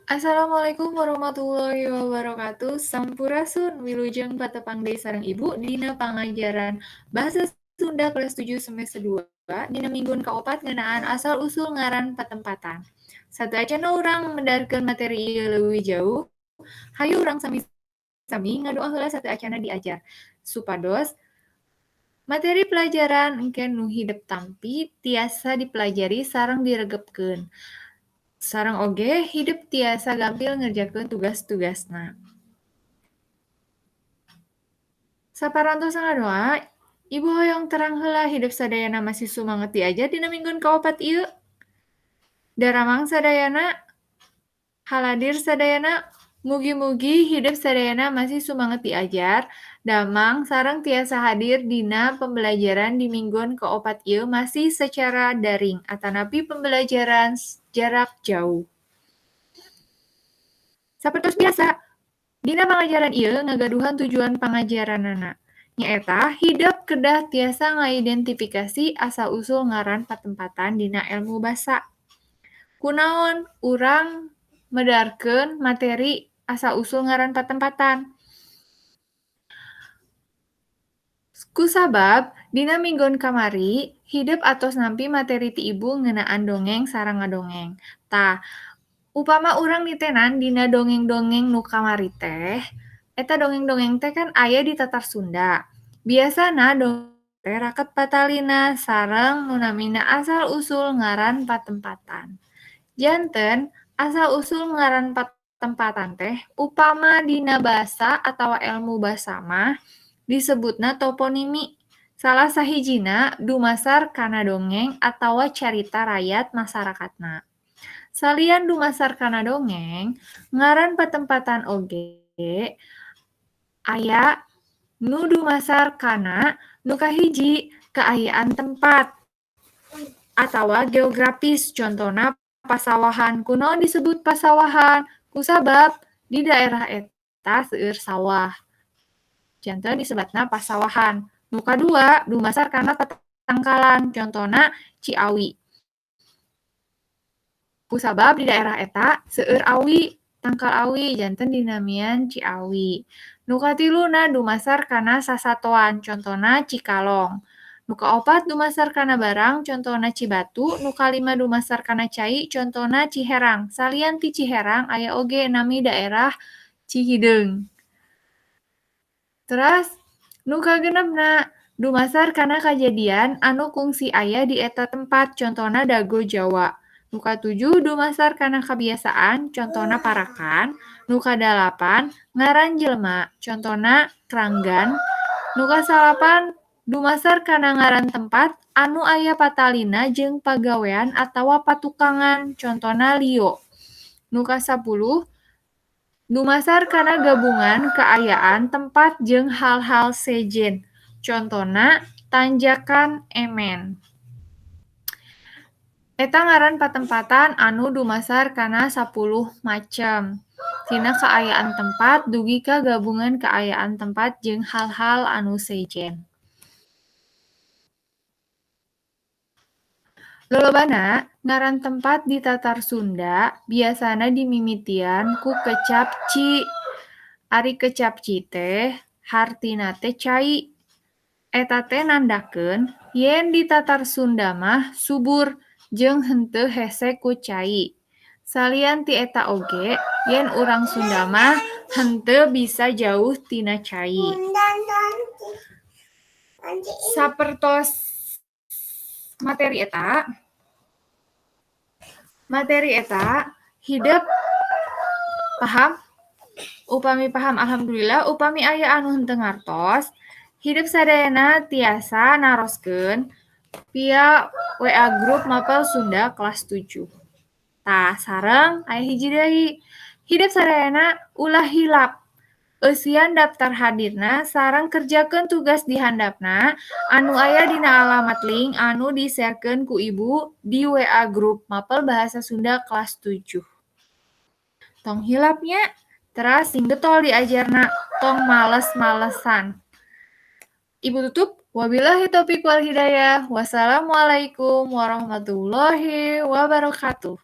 Assalamualaikum warahmatullahi wabarakatuh. Sampurasun wilujeng patepang deui sareng Ibu dina pangajaran Bahasa Sunda kelas 7 semester 2 dina minggun kaopat ngeunaan asal-usul ngaran patempatan. Sateacana urang mendarikeun materi ieu leuwih jauh, hayu urang sami-sami ngadoa heula sateacana diajar. Supados materi pelajaran engke nu hidep tampi tiasa dipelajari sareng diregepkeun. Sareng oge hidup tiasa gampil ngerjakeun tugas-tugasna. Saparantos ngadoa, Ibu hoyong terang heula hidup sadayana masih sumanget diajar dina minggun kaopat ieu. Daramang sadayana, haladir sadayana, mugi-mugi hidup sadayana masih sumanget diajar, damang sareng tiasa hadir dina pembelajaran di minggun kaopat ieu masih secara daring atanapi pembelajaran jarak jauh. Sapertos biasa, dina pangajaran ieu ngagaduhan tujuan pangajaranana. Nyaeta hideuk kedah tiasa ngaidentifikasi asal-usul ngaran patempatan dina elmu basa. Kunaon urang medarkeun materi asal-usul ngaran patempatan? Kusabab dina minggon kamari hideuk atos nampi materi ti Ibu ngeunaan dongeng sareng ngadongeng. Tah, upama urang nitenan dina dongeng-dongeng nu kamari teh, eta dongeng-dongeng teh kan aya di tatar Sunda. Biasana dongeng teh raket patalina sareng nu namina asal-usul ngaran patempatan. Janten asal-usul ngaran patempatan teh upama dina basa atawa elmu basa mah disebutna toponimi. Salah sahijina dumasar kana dongeng atawa carita rakyat masyarakatna. Salian dumasar kana dongeng, ngaran patempatan oge aya nu dumasar kana nu kahiji kaayaan tempat atawa geografis. Contona pasawahan. Kunaon disebut pasawahan? Kusabab di daerah eta seueur sawah. Janten disebatna pasawahan. Nu kadua dumasar kana patangkalan. Contona Ciawi. Kusabab di daerah eta seueur awi, tangkal awi, janten dinamian Ciawi. Nu katiluna dumasar kana sasatoan, contona Cikalong. Nu kaopat dumasar kana barang, contona Cibatu. Nu kalima dumasar kana cai, contona Ciherang. Salian ti Ciherang aya oge nami daerah Cihideung. Teras nu kagenepna dumasar kana kajadian anu kungsi aya di eta tempat, contona Dago Jawa. Nu katujuh dumasar kana kabiasaan, contona parakan. Nu kadalapan ngaran jelema, contona kranggan. Nu kasalapan dumasar kana ngaran tempat anu aya patalina jeung pagawean atawa patukangan, contona lieu. Nu kasapuluh dumasar kana gabungan kaayaan tempat jeung hal-hal sejen, contona tanjakan emen. Eta ngaran patempatan anu dumasar kana 10 macem. Tina kaayaan tempat dugi ka gabungan kaayaan tempat jeung hal-hal anu sejen. Lolobana ngaran tempat di tatar Sunda biasana dimimitian ku kecap ci. Ari kecap ci teh hartina teh cai. Eta teh nandakeun yen di tatar Sunda mah subur jeung henteu hese ku cai. Salian ti eta oge yen urang Sunda mah henteu bisa jauh tina cai. Sapertos materi eta hideuk paham? Upami paham alhamdulillah, upami aya anu henteu ngartos, hideuk sadayana tiasa naroskeun via WA grup Mapel Sunda kelas 7. Tah sareng aya hiji deui, hideuk sadayana ulah hilap. Eusian daftar hadirna sareng kerjakeun tugas di handapna anu aya dina alamat link anu di-sharekeun ku Ibu di WA grup Mapel Bahasa Sunda kelas 7. Tong hilap nya, teras sing getol diajarna, tong males-malesan. Ibu tutup Wabillahi taufiq wal hidayah. Wassalamualaikum warahmatullahi wabarakatuh.